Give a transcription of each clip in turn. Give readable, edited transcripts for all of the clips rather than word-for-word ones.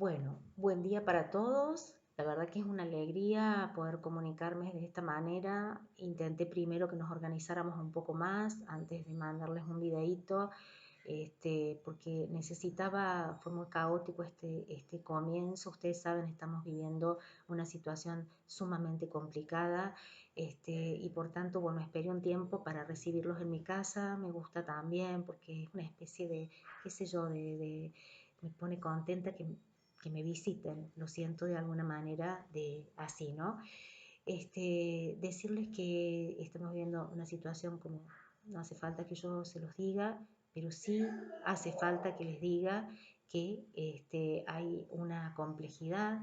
Bueno, buen día para todos. La verdad que es una alegría poder comunicarme de esta manera. Intenté primero que nos organizáramos un poco más antes de mandarles un videíto, porque necesitaba, fue muy caótico este comienzo. Ustedes saben, estamos viviendo una situación sumamente complicada, y por tanto, bueno, esperé un tiempo para recibirlos en mi casa. Me gusta también porque es una especie de, qué sé yo, me pone contenta que me visiten, lo siento de alguna manera de así, ¿no? Decirles que estamos viviendo una situación como no hace falta que yo se los diga, pero sí hace falta que les diga que hay una complejidad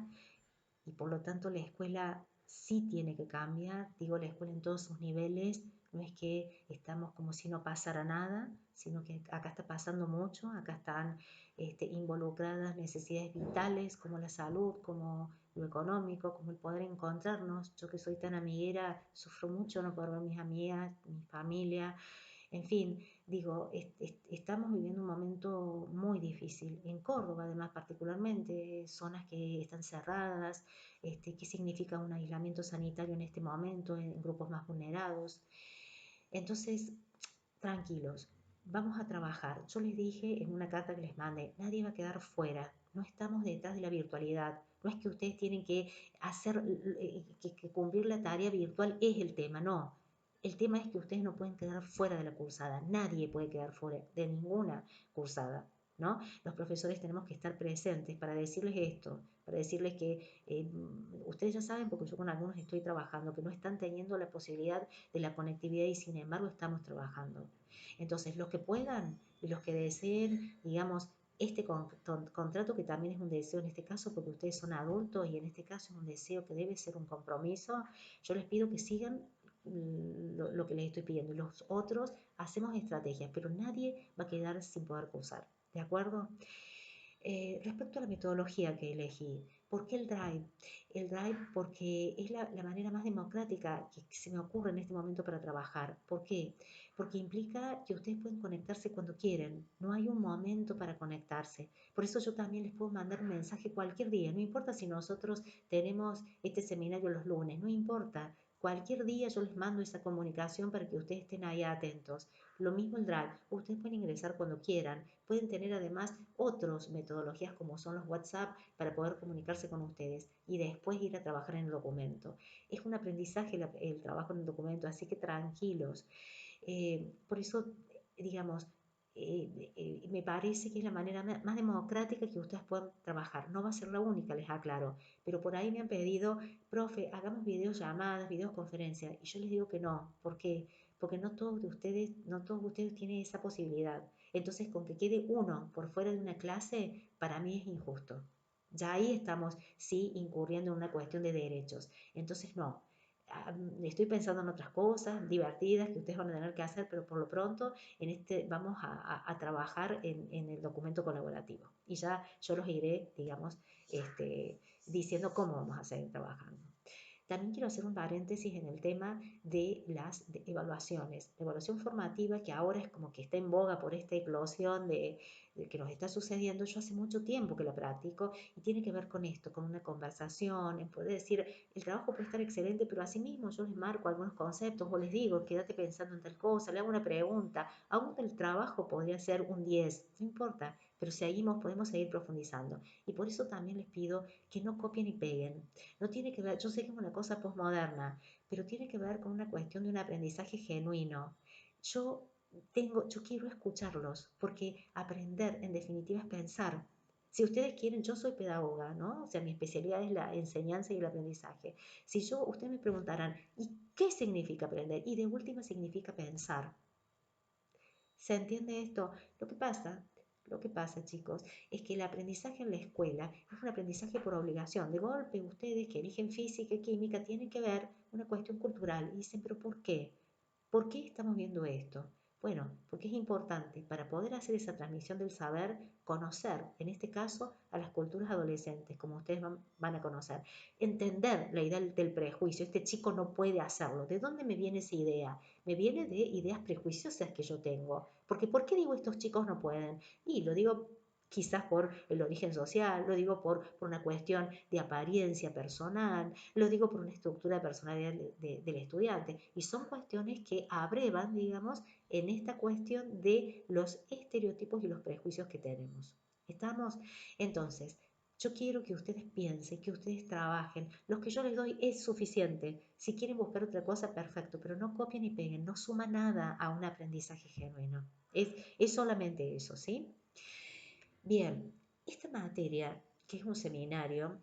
y por lo tanto la escuela sí tiene que cambiar, digo la escuela en todos sus niveles, no es que estamos como si no pasara nada, sino que acá está pasando mucho, acá están involucradas necesidades vitales como la salud, como lo económico, como el poder encontrarnos. Yo que soy tan amiguera, sufro mucho no poder ver mis amigas, mi familia, en fin, digo, estamos viviendo un momento muy difícil. En Córdoba, además, particularmente, zonas que están cerradas, qué significa un aislamiento sanitario en este momento en grupos más vulnerados. Entonces, tranquilos, vamos a trabajar. Yo les dije en una carta que les mandé, nadie va a quedar fuera. No estamos detrás de la virtualidad. No es que ustedes tienen que hacer, que cumplir la tarea virtual es el tema, no. El tema es que ustedes no pueden quedar fuera de la cursada. Nadie puede quedar fuera de ninguna cursada, ¿no? Los profesores tenemos que estar presentes para decirles esto, para decirles que ustedes ya saben, porque yo con algunos estoy trabajando, que no están teniendo la posibilidad de la conectividad y sin embargo estamos trabajando. Entonces, los que puedan y los que deseen, digamos, este contrato que también es un deseo en este caso porque ustedes son adultos y en este caso es un deseo que debe ser un compromiso, yo les pido que sigan lo que les estoy pidiendo. Los otros hacemos estrategias, pero nadie va a quedar sin poder cursar. ¿De acuerdo? Respecto a la metodología que elegí, ¿por qué el Drive? El Drive porque es la manera más democrática que se me ocurre en este momento para trabajar. ¿Por qué? Porque implica que ustedes pueden conectarse cuando quieren. No hay un momento para conectarse. Por eso yo también les puedo mandar un mensaje cualquier día. No importa si nosotros tenemos este seminario los lunes, no importa. Cualquier día yo les mando esa comunicación para que ustedes estén ahí atentos. Lo mismo el Drive. Ustedes pueden ingresar cuando quieran. Pueden tener además otras metodologías como son los WhatsApp para poder comunicarse con ustedes y después ir a trabajar en el documento. Es un aprendizaje el trabajo en el documento, así que tranquilos. Por eso, digamos, me parece que es la manera más democrática que ustedes puedan trabajar. No va a ser la única, les aclaro, pero por ahí me han pedido, profe, hagamos videollamadas, videoconferencias, y yo les digo que no. ¿Por qué? Porque no todos ustedes tienen esa posibilidad. Entonces, con que quede uno por fuera de una clase, para mí es injusto. Ya ahí estamos, sí, incurriendo en una cuestión de derechos. Entonces, no. Estoy pensando en otras cosas divertidas que ustedes van a tener que hacer, pero por lo pronto vamos a trabajar en el documento colaborativo. Y ya yo los iré, digamos, diciendo cómo vamos a seguir trabajando. También quiero hacer un paréntesis en el tema de las evaluaciones. La evaluación formativa, que ahora es como que está en boga por esta eclosión de que nos está sucediendo, yo hace mucho tiempo que la practico y tiene que ver con esto, con una conversación, en poder decir, el trabajo puede estar excelente, pero asimismo yo les marco algunos conceptos o les digo, quédate pensando en tal cosa, le hago una pregunta, aún el trabajo podría ser un 10, no importa, pero seguimos, podemos seguir profundizando. Y por eso también les pido que no copien y peguen. No tiene que ver, yo sé que es una cosa posmoderna, pero tiene que ver con una cuestión de un aprendizaje genuino. Yo yo quiero escucharlos, porque aprender en definitiva es pensar. Si ustedes quieren, yo soy pedagoga, ¿no? O sea, mi especialidad es la enseñanza y el aprendizaje. Si yo, ustedes me preguntarán, ¿y qué significa aprender? Y de última significa pensar. ¿Se entiende esto? Lo que pasa, lo que pasa, chicos, es que el aprendizaje en la escuela es un aprendizaje por obligación. De golpe, ustedes que eligen física y química tienen que ver una cuestión cultural y dicen, pero ¿por qué? ¿Por qué estamos viendo esto? Bueno, porque es importante para poder hacer esa transmisión del saber, conocer, en este caso, a las culturas adolescentes, como ustedes van a conocer. Entender la idea del prejuicio. Este chico no puede hacerlo. ¿De dónde me viene esa idea? Me viene de ideas prejuiciosas que yo tengo. Porque ¿por qué digo estos chicos no pueden? Y lo digo quizás por el origen social, lo digo por una cuestión de apariencia personal, lo digo por una estructura de personalidad del estudiante. Y son cuestiones que abrevan, digamos, en esta cuestión de los estereotipos y los prejuicios que tenemos. ¿Estamos? Entonces, yo quiero que ustedes piensen, que ustedes trabajen. Lo que yo les doy es suficiente. Si quieren buscar otra cosa, perfecto, pero no copien y peguen, no suma nada a un aprendizaje genuino. Es solamente eso, ¿sí? Bien, esta materia, que es un seminario,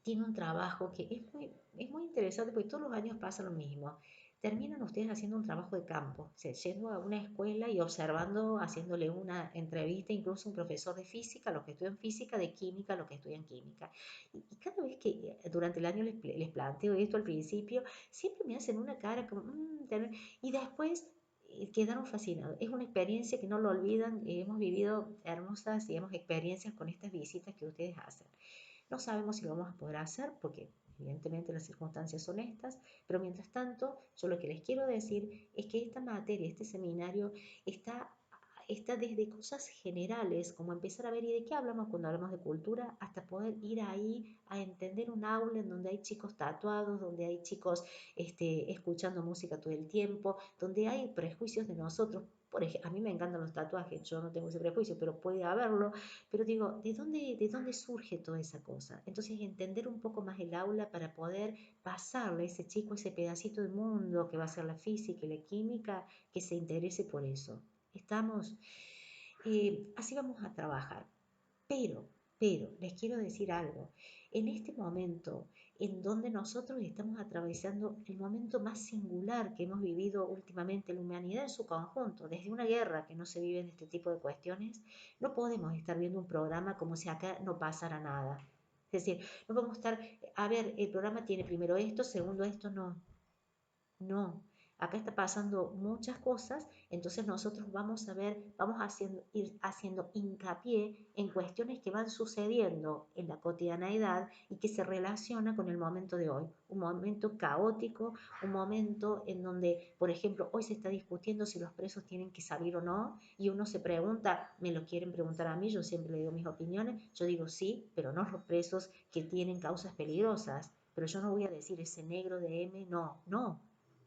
tiene un trabajo que es muy interesante porque todos los años pasa lo mismo. Terminan ustedes haciendo un trabajo de campo, o sea, yendo a una escuela y observando, haciéndole una entrevista, incluso a un profesor de física, los que estudian física, de química, los que estudian química. Y cada vez que durante el año les planteo esto al principio, siempre me hacen una cara como, y después quedaron fascinados. Es una experiencia que no lo olvidan, hemos vivido hermosas, digamos, experiencias con estas visitas que ustedes hacen. No sabemos si lo vamos a poder hacer porque evidentemente las circunstancias son estas, pero mientras tanto yo lo que les quiero decir es que esta materia, este seminario está desde cosas generales, como empezar a ver y de qué hablamos cuando hablamos de cultura, hasta poder ir ahí a entender un aula en donde hay chicos tatuados, donde hay chicos escuchando música todo el tiempo, donde hay prejuicios de nosotros. Por ejemplo, a mí me encantan los tatuajes, yo no tengo ese prejuicio, pero puede haberlo. Pero digo, de dónde surge toda esa cosa? Entonces, entender un poco más el aula para poder pasarle a ese chico ese pedacito de mundo que va a ser la física y la química, que se interese por eso. ¿Estamos? Así vamos a trabajar. Pero, les quiero decir algo. En este momento, en donde nosotros estamos atravesando el momento más singular que hemos vivido últimamente la humanidad en su conjunto, desde una guerra que no se vive en este tipo de cuestiones, no podemos estar viendo un programa como si acá no pasara nada. Es decir, no podemos estar, a ver, el programa tiene primero esto, segundo esto, no. No, acá está pasando muchas cosas, entonces nosotros vamos a ver, ir haciendo hincapié en cuestiones que van sucediendo en la cotidianeidad y que se relaciona con el momento de hoy. Un momento caótico, un momento en donde, por ejemplo, hoy se está discutiendo si los presos tienen que salir o no, y uno se pregunta, me lo quieren preguntar a mí, yo siempre le digo mis opiniones, yo digo sí, pero no los presos que tienen causas peligrosas. Pero yo no voy a decir ese negro de M, no, no,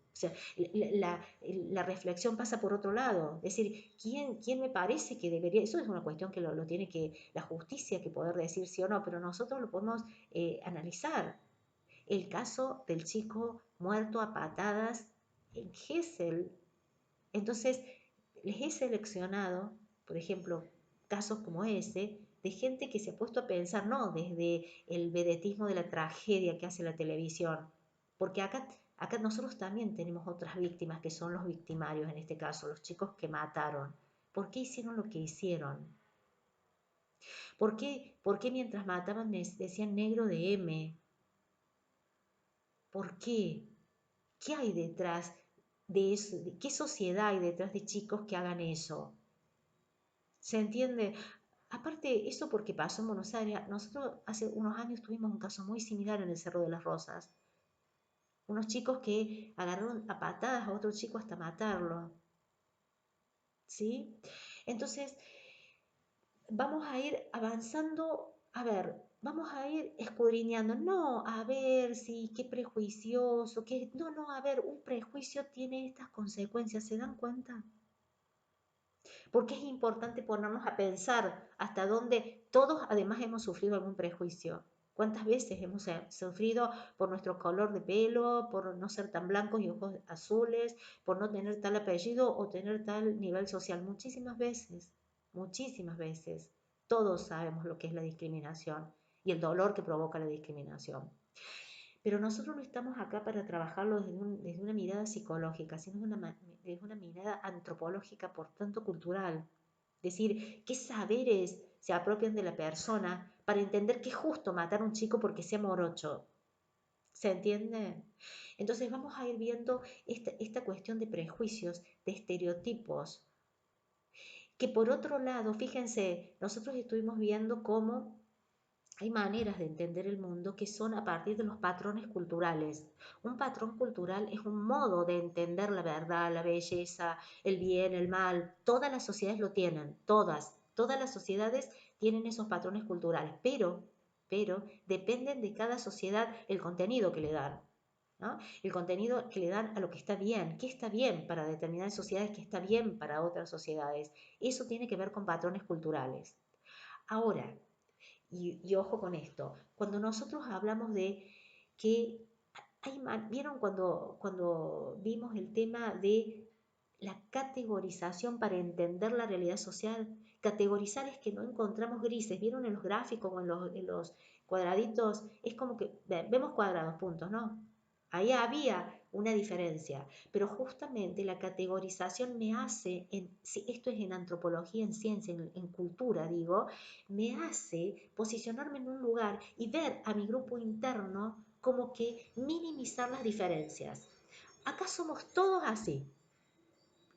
o sea, la reflexión pasa por otro lado. Es decir, ¿quién me parece que debería? Eso es una cuestión que lo tiene que la justicia que poder decir sí o no, pero nosotros lo podemos analizar. El caso del chico muerto a patadas en Gesell. Entonces, les he seleccionado, por ejemplo, casos como ese, de gente que se ha puesto a pensar, no desde el vedetismo de la tragedia que hace la televisión, porque acá nosotros también tenemos otras víctimas que son los victimarios, en este caso, los chicos que mataron. ¿Por qué hicieron lo que hicieron? ¿Por qué mientras mataban decían negro de M? ¿Por qué? ¿Qué hay detrás de eso? ¿Qué sociedad hay detrás de chicos que hagan eso? ¿Se entiende? Aparte, eso porque pasó en Buenos Aires. Nosotros hace unos años tuvimos un caso muy similar en el Cerro de las Rosas. Unos chicos que agarraron a patadas a otro chico hasta matarlo. ¿Sí? Entonces, vamos a ir avanzando, a ver, vamos a ir escudriñando, no a ver si qué prejuicioso, qué, no, a ver, un prejuicio tiene estas consecuencias, ¿se dan cuenta? Porque es importante ponernos a pensar hasta dónde todos además hemos sufrido algún prejuicio. ¿Cuántas veces hemos sufrido por nuestro color de pelo, por no ser tan blancos y ojos azules, por no tener tal apellido o tener tal nivel social? Muchísimas veces, muchísimas veces. Todos sabemos lo que es la discriminación y el dolor que provoca la discriminación. Pero nosotros no estamos acá para trabajarlo desde una mirada psicológica, sino desde una mirada antropológica, por tanto cultural. Es decir, qué saberes se apropian de la persona para entender que es justo matar a un chico porque sea morocho. ¿Se entiende? Entonces vamos a ir viendo esta cuestión de prejuicios, de estereotipos, que por otro lado, fíjense, nosotros estuvimos viendo cómo hay maneras de entender el mundo que son a partir de los patrones culturales. Un patrón cultural es un modo de entender la verdad, la belleza, el bien, el mal. Todas las sociedades lo tienen, todas. Todas las sociedades tienen esos patrones culturales, pero dependen de cada sociedad el contenido que le dan, ¿no? El contenido que le dan a lo que está bien, qué está bien para determinadas sociedades, qué está bien para otras sociedades. Eso tiene que ver con patrones culturales. Ahora, y ojo con esto, cuando nosotros hablamos de que ¿vieron cuando vimos el tema de la categorización para entender la realidad social? Categorizar es que no encontramos grises. ¿Vieron en los gráficos o en los cuadraditos? Es como que vemos cuadrados, puntos, ¿no? Ahí había una diferencia, pero justamente la categorización me hace, esto es en antropología, en ciencia, en cultura, digo, me hace posicionarme en un lugar y ver a mi grupo interno como que minimizar las diferencias. Acá somos todos así.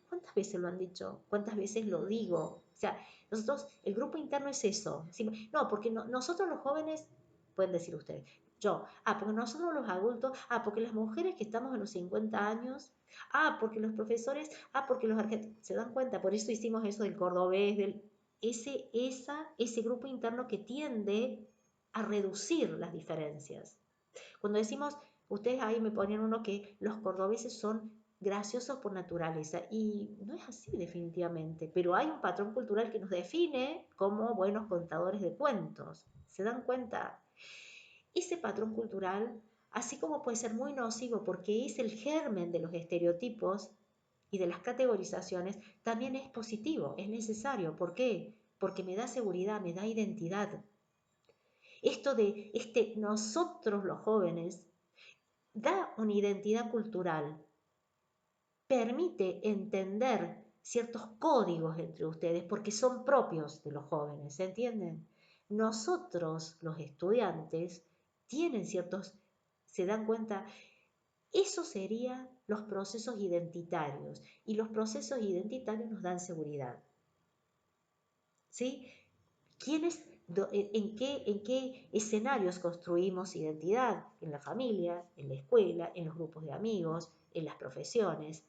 ¿Cuántas veces lo han dicho? ¿Cuántas veces lo digo? O sea, nosotros, el grupo interno es eso. No, porque nosotros los jóvenes, pueden decir ustedes, porque nosotros los adultos, porque las mujeres que estamos en los 50 años, porque los profesores, porque los argentinos, ¿se dan cuenta? Por eso hicimos eso del cordobés, ese grupo interno que tiende a reducir las diferencias. Cuando decimos, ustedes ahí me ponen uno que los cordobeses son graciosos por naturaleza y no es así definitivamente, pero hay un patrón cultural que nos define como buenos contadores de cuentos. ¿Se dan cuenta? Ese patrón cultural, así como puede ser muy nocivo porque es el germen de los estereotipos y de las categorizaciones, también es positivo, es necesario. ¿Por qué? Porque me da seguridad, me da identidad. Esto de nosotros los jóvenes da una identidad cultural, permite entender ciertos códigos entre ustedes porque son propios de los jóvenes, ¿se entienden? Nosotros, los estudiantes, tienen ciertos, se dan cuenta, eso serían los procesos identitarios y los procesos identitarios nos dan seguridad. ¿Sí? ¿En qué escenarios construimos identidad? En la familia, en la escuela, en los grupos de amigos, en las profesiones.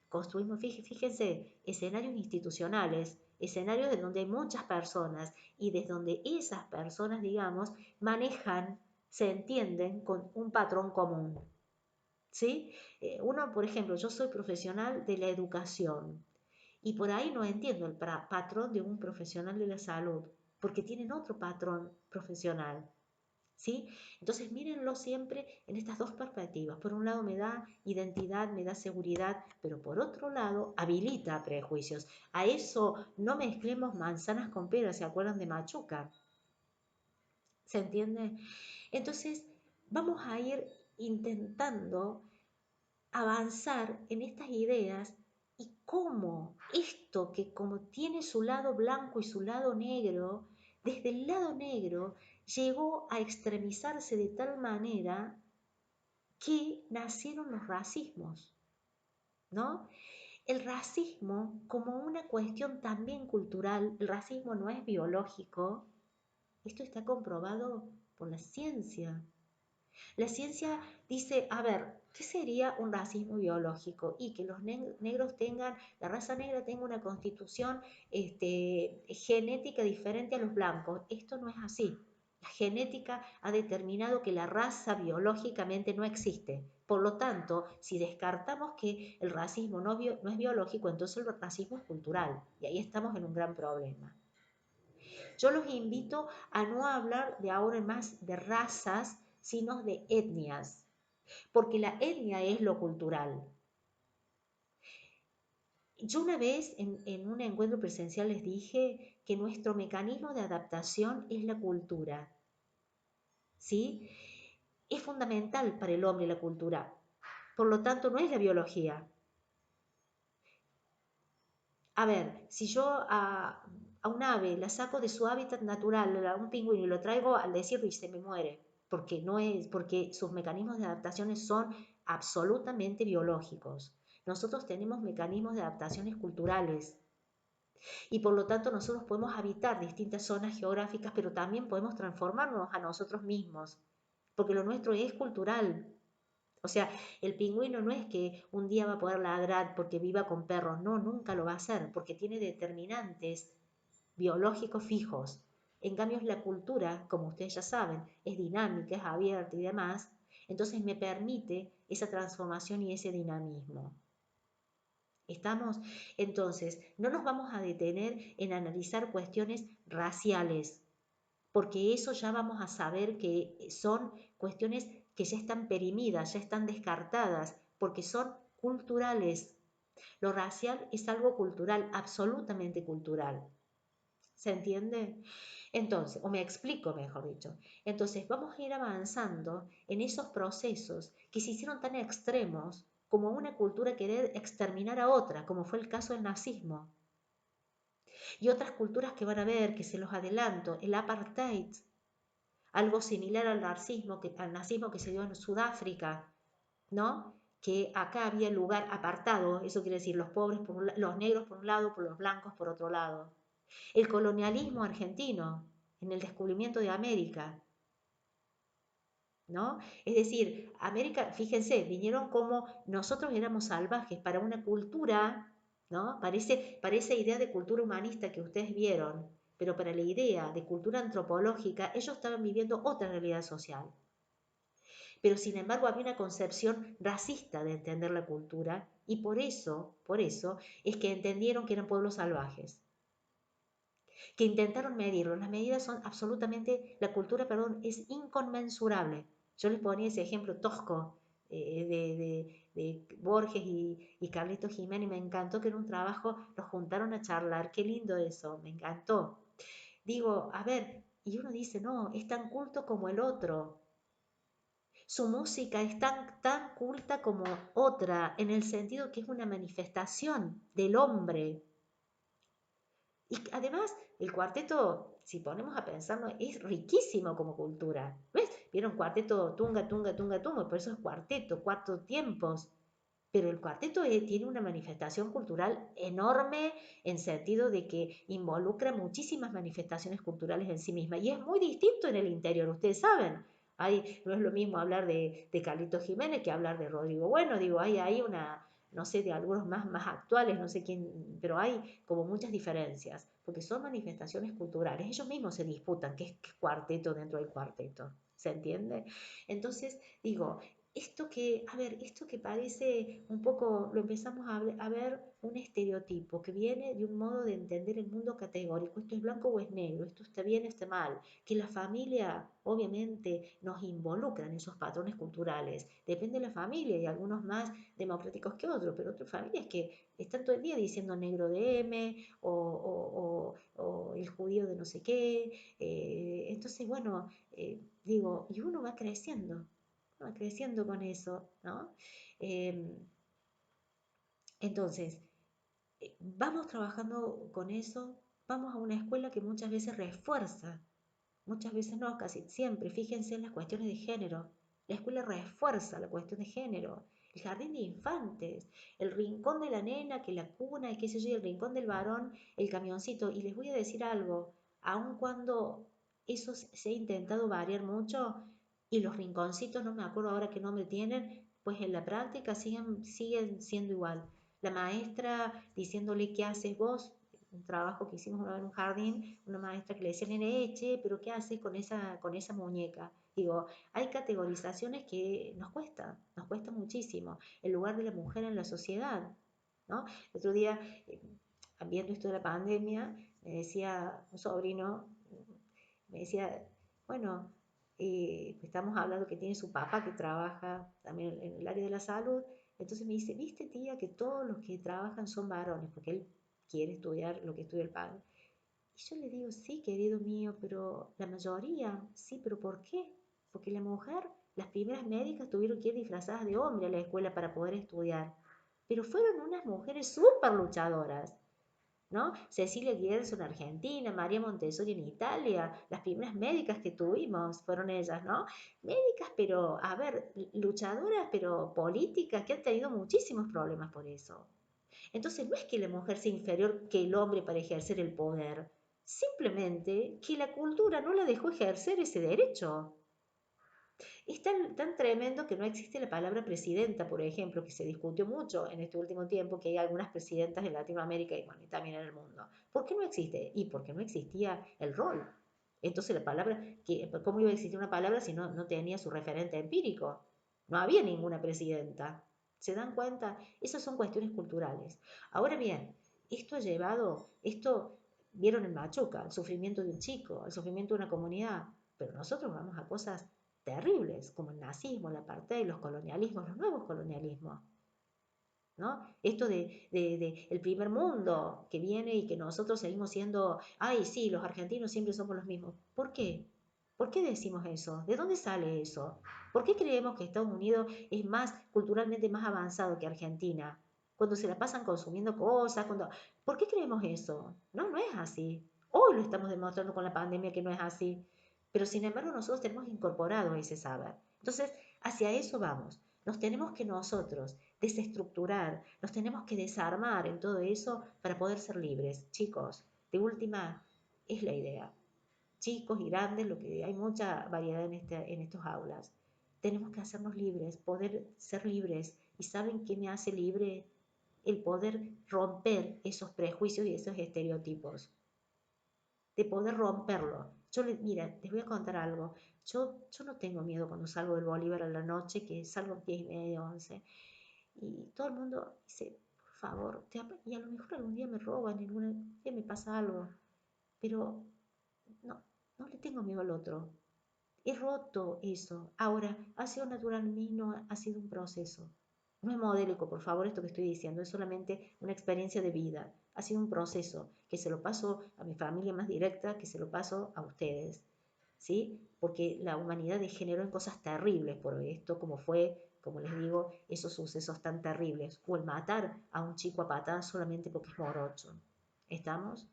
Construimos, fíjense, escenarios institucionales, escenarios de donde hay muchas personas y desde donde esas personas, digamos, manejan, se entienden con un patrón común. ¿Sí? Uno, por ejemplo, yo soy profesional de la educación y por ahí no entiendo el patrón de un profesional de la salud, porque tienen otro patrón profesional. ¿Sí? Entonces mírenlo siempre en estas dos perspectivas. Por un lado me da identidad, me da seguridad, pero por otro lado habilita prejuicios. A eso no mezclemos manzanas con peras, ¿se acuerdan de Machuca? ¿Se entiende? Entonces vamos a ir intentando avanzar en estas ideas y cómo esto que como tiene su lado blanco y su lado negro, desde el lado negro llegó a extremizarse de tal manera que nacieron los racismos, ¿no? El racismo como una cuestión también cultural, el racismo no es biológico, esto está comprobado por la ciencia. La ciencia dice, a ver, ¿qué sería un racismo biológico? Y que los negros tengan, la raza negra tenga una constitución genética diferente a los blancos. Esto no es así. La genética ha determinado que la raza biológicamente no existe. Por lo tanto, si descartamos que el racismo no es biológico, entonces el racismo es cultural. Y ahí estamos en un gran problema. Yo los invito a no hablar de ahora en más de razas, sino de etnias, porque la etnia es lo cultural. Yo una vez en un encuentro presencial les dije que nuestro mecanismo de adaptación es la cultura, ¿sí? Es fundamental para el hombre la cultura, por lo tanto no es la biología. A ver, si yo a un ave la saco de su hábitat natural, a un pingüino, y lo traigo al desierto y se me muere, porque sus mecanismos de adaptación son absolutamente biológicos. Nosotros tenemos mecanismos de adaptaciones culturales y por lo tanto nosotros podemos habitar distintas zonas geográficas, pero también podemos transformarnos a nosotros mismos, porque lo nuestro es cultural. O sea, el pingüino no es que un día va a poder ladrar porque viva con perros, no, nunca lo va a hacer, porque tiene determinantes biológicos fijos. En cambio, la cultura, como ustedes ya saben, es dinámica, es abierta y demás, entonces me permite esa transformación y ese dinamismo. ¿Estamos? Entonces, no nos vamos a detener en analizar cuestiones raciales, porque eso ya vamos a saber que son cuestiones que ya están perimidas, ya están descartadas, porque son culturales. Lo racial es algo cultural, absolutamente cultural. ¿Se entiende? Entonces, o me explico mejor dicho. Entonces, vamos a ir avanzando en esos procesos que se hicieron tan extremos como una cultura querer exterminar a otra, como fue el caso del nazismo. Y otras culturas que van a ver, que se los adelanto, el apartheid, algo similar al nazismo que se dio en Sudáfrica, ¿no? Que acá había lugar apartado, eso quiere decir los pobres los negros por un lado, por los blancos por otro lado. El colonialismo argentino en el descubrimiento de América, ¿no? Es decir, América, fíjense, vinieron como nosotros éramos salvajes para una cultura, ¿no? Para esa idea de cultura humanista que ustedes vieron, pero para la idea de cultura antropológica, ellos estaban viviendo otra realidad social. Pero sin embargo había una concepción racista de entender la cultura y por eso es que entendieron que eran pueblos salvajes, que intentaron medirlo. Las medidas son absolutamente, la cultura, perdón, es inconmensurable. Yo les ponía ese ejemplo tosco de Borges y Carlitos Jiménez, me encantó que en un trabajo los juntaron a charlar, qué lindo eso, me encantó. Digo, a ver, y uno dice, no, es tan culto como el otro. Su música es tan culta como otra, en el sentido que es una manifestación del hombre. Y además, el cuarteto, si ponemos a pensarlo, es riquísimo como cultura. ¿Ves? Vieron cuarteto tunga, tunga, tunga, tunga, por eso es cuarteto, cuatro tiempos. Pero el cuarteto tiene una manifestación cultural enorme en sentido de que involucra muchísimas manifestaciones culturales en sí misma. Y es muy distinto en el interior, ustedes saben. No es lo mismo hablar de Carlitos Jiménez que hablar de Rodrigo Bueno. Digo, hay una, no sé, de algunos más actuales, no sé quién, pero hay como muchas diferencias, porque son manifestaciones culturales. Ellos mismos se disputan qué es cuarteto dentro del cuarteto. ¿Se entiende? Entonces, digo, esto que parece un poco, lo empezamos a ver un estereotipo que viene de un modo de entender el mundo categórico, esto es blanco o es negro, esto está bien, está mal, que la familia obviamente nos involucra en esos patrones culturales, depende de la familia y algunos más democráticos que otros, pero otras familias que están todo el día diciendo negro de M o el judío de no sé qué, entonces bueno, digo, y uno va creciendo con eso, ¿no? Eh, entonces, vamos trabajando con eso, vamos a una escuela que muchas veces refuerza, muchas veces no, casi siempre, fíjense en las cuestiones de género, la escuela refuerza la cuestión de género, el jardín de infantes, el rincón de la nena, que la cuna y qué sé yo, el rincón del varón, el camioncito, y les voy a decir algo, aun cuando eso se ha intentado variar mucho, y los rinconcitos, no me acuerdo ahora qué nombre tienen, pues en la práctica siguen siendo igual. La maestra diciéndole qué haces vos, un trabajo que hicimos una vez en un jardín, una maestra que le decía, nene, eche, pero ¿qué haces con esa muñeca? Digo, hay categorizaciones que nos cuesta muchísimo, el lugar de la mujer en la sociedad, ¿no? El otro día, viendo esto de la pandemia, me decía un sobrino, me decía, bueno, estamos hablando que tiene su papá que trabaja también en el área de la salud, entonces me dice, ¿viste tía que todos los que trabajan son varones? Porque él quiere estudiar lo que estudia el padre. Y yo le digo, sí, querido mío, pero la mayoría, sí, pero ¿por qué? Porque la mujer, las primeras médicas tuvieron que ir disfrazadas de hombre a la escuela para poder estudiar. Pero fueron unas mujeres súper luchadoras, ¿no? Cecilia Gerson en Argentina, María Montessori en Italia, las primeras médicas que tuvimos fueron ellas, ¿no? Médicas, pero, a ver, luchadoras, pero políticas, que han tenido muchísimos problemas por eso. Entonces, no es que la mujer sea inferior que el hombre para ejercer el poder, simplemente que la cultura no la dejó ejercer ese derecho. Es tan tremendo que no existe la palabra presidenta, por ejemplo, que se discutió mucho en este último tiempo, que hay algunas presidentas en Latinoamérica y, bueno, y también en el mundo. ¿Por qué no existe? Y porque no existía el rol. Entonces la palabra, ¿cómo iba a existir una palabra si no tenía su referente empírico? No había ninguna presidenta. ¿Se dan cuenta? Esas son cuestiones culturales. Ahora bien, vieron en Machuca, el sufrimiento de un chico, el sufrimiento de una comunidad, pero nosotros vamos a cosas terribles, como el nazismo, el apartheid, los colonialismos, los nuevos colonialismos, ¿no? Esto de el primer mundo que viene y que nosotros seguimos siendo, ay, sí, los argentinos siempre somos los mismos. ¿Por qué? ¿Por qué decimos eso? ¿De dónde sale eso? ¿Por qué creemos que Estados Unidos es más culturalmente más avanzado que Argentina? Cuando se la pasan consumiendo cosas, ¿por qué creemos eso? No, no es así. Hoy lo estamos demostrando con la pandemia que no es así. Pero sin embargo nosotros tenemos incorporado ese saber. Entonces, hacia eso vamos. Nos tenemos que nosotros desestructurar, nos tenemos que desarmar en todo eso para poder ser libres. Chicos, de última, es la idea. Chicos y grandes, lo que hay mucha variedad en estos aulas. Tenemos que hacernos libres, poder ser libres. ¿Y saben qué me hace libre? El poder romper esos prejuicios y esos estereotipos, de poder romperlo. Mira, les voy a contar algo. Yo no tengo miedo cuando salgo del Bolívar a la noche, que salgo 10:30, 11, y todo el mundo dice, por favor, y a lo mejor algún día me roban, algún día me pasa algo, pero no, no le tengo miedo al otro. He roto eso. Ahora, ha sido natural mío, ha sido un proceso. No es modélico, por favor, esto que estoy diciendo, es solamente una experiencia de vida. Ha sido un proceso que se lo paso a mi familia más directa, que se lo paso a ustedes, ¿sí? Porque la humanidad degeneró en cosas terribles por esto, como fue, como les digo, esos sucesos tan terribles, o el matar a un chico a patadas solamente porque es morocho. ¿Estamos?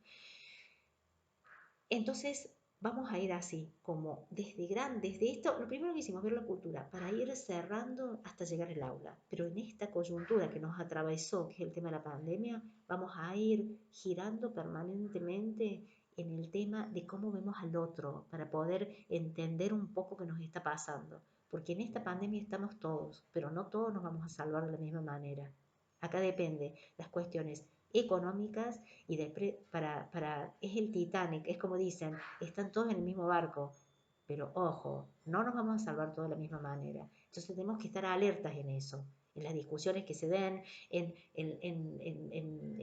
Entonces, vamos a ir así, como desde esto, lo primero que hicimos, ver la cultura, para ir cerrando hasta llegar al aula. Pero en esta coyuntura que nos atravesó, que es el tema de la pandemia, vamos a ir girando permanentemente en el tema de cómo vemos al otro, para poder entender un poco qué nos está pasando. Porque en esta pandemia estamos todos, pero no todos nos vamos a salvar de la misma manera. Acá depende las cuestiones económicas y es el Titanic, es como dicen, están todos en el mismo barco, pero ojo, no nos vamos a salvar todos de la misma manera. Entonces tenemos que estar alertas en eso, en las discusiones que se den, en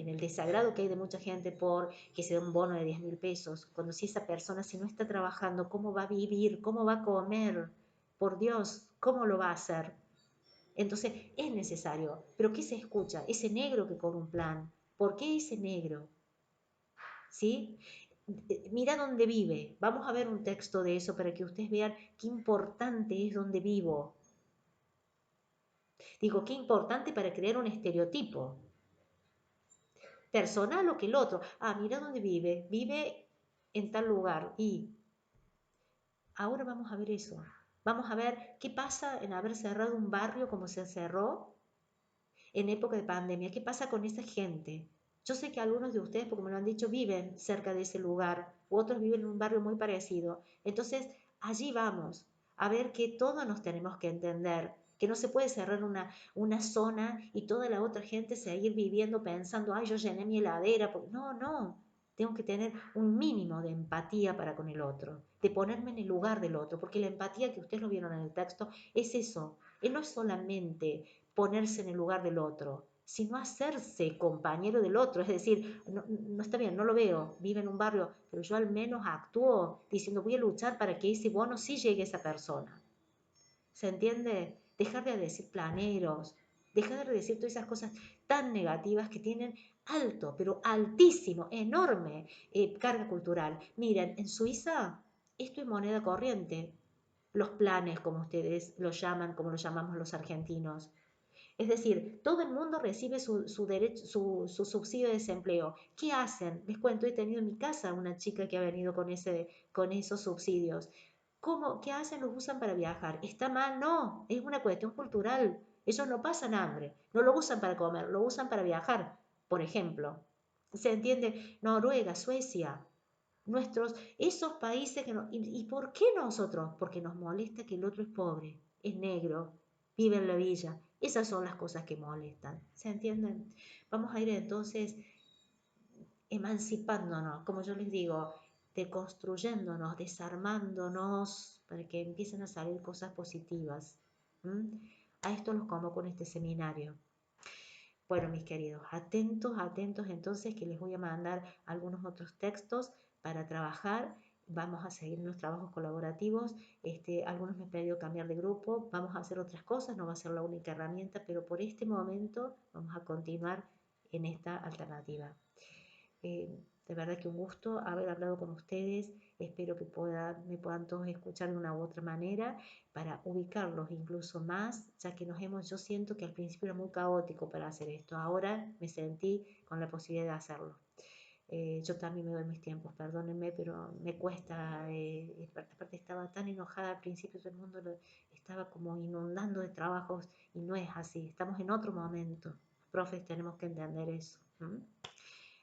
el desagrado que hay de mucha gente por que se dé un bono de 10.000 pesos, cuando si esa persona si no está trabajando, ¿cómo va a vivir? ¿Cómo va a comer? Por Dios, ¿cómo lo va a hacer? Entonces es necesario, pero ¿qué se escucha? Ese negro que cobra un plan. ¿Por qué ese negro? ¿Sí? Mira dónde vive. Vamos a ver un texto de eso para que ustedes vean qué importante es donde vivo. Digo, qué importante para crear un estereotipo. Personal o que el otro. Ah, mira dónde vive. Vive en tal lugar. Y ahora vamos a ver eso. Vamos a ver qué pasa en haber cerrado un barrio como se cerró en época de pandemia. ¿Qué pasa con esa gente? Yo sé que algunos de ustedes, porque me lo han dicho, viven cerca de ese lugar, u otros viven en un barrio muy parecido. Entonces, allí vamos a ver que todos nos tenemos que entender, que no se puede cerrar una zona y toda la otra gente seguir viviendo pensando, ay, yo llené mi heladera. No, no. Tengo que tener un mínimo de empatía para con el otro, de ponerme en el lugar del otro, porque la empatía que ustedes lo vieron en el texto es eso. No es solamente ponerse en el lugar del otro, sino hacerse compañero del otro. Es decir, no, no está bien, no lo veo, vive en un barrio, pero yo al menos actúo diciendo voy a luchar para que ese bono sí llegue a esa persona. ¿Se entiende? Dejar de decir planeros, dejar de decir todas esas cosas tan negativas que tienen alto, pero altísimo, enorme carga cultural. Miren, en Suiza esto es moneda corriente. Los planes, como ustedes lo llaman, como lo llamamos los argentinos. Es decir, todo el mundo recibe su subsidio de desempleo. ¿Qué hacen? Les cuento, he tenido en mi casa una chica que ha venido con esos subsidios. ¿Cómo? ¿Qué hacen? Los usan para viajar. ¿Está mal? No, es una cuestión cultural. Ellos no pasan hambre, no lo usan para comer, lo usan para viajar, por ejemplo. ¿Se entiende? Noruega, Suecia, esos países que no, ¿y por qué nosotros? Porque nos molesta que el otro es pobre, es negro, vive en la villa. Esas son las cosas que molestan, ¿se entienden? Vamos a ir entonces emancipándonos, como yo les digo, deconstruyéndonos, desarmándonos, para que empiecen a salir cosas positivas. ¿Mm? A esto los convoco en este seminario. Bueno, mis queridos, atentos, atentos entonces que les voy a mandar algunos otros textos para trabajar. Vamos a seguir en los trabajos colaborativos. Algunos me han pedido cambiar de grupo. Vamos a hacer otras cosas, no va a ser la única herramienta, pero por este momento vamos a continuar en esta alternativa. De verdad que un gusto haber hablado con ustedes. Espero que me puedan todos escuchar de una u otra manera para ubicarlos incluso más, ya que yo siento que al principio era muy caótico para hacer esto. Ahora me sentí con la posibilidad de hacerlo. Yo también me doy mis tiempos, perdónenme, pero me cuesta. Aparte estaba tan enojada al principio, todo el mundo estaba como inundando de trabajos y no es así. Estamos en otro momento. Profes, tenemos que entender eso.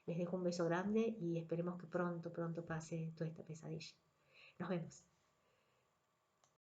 Les dejo un beso grande y esperemos que pronto, pronto pase toda esta pesadilla. Nos vemos.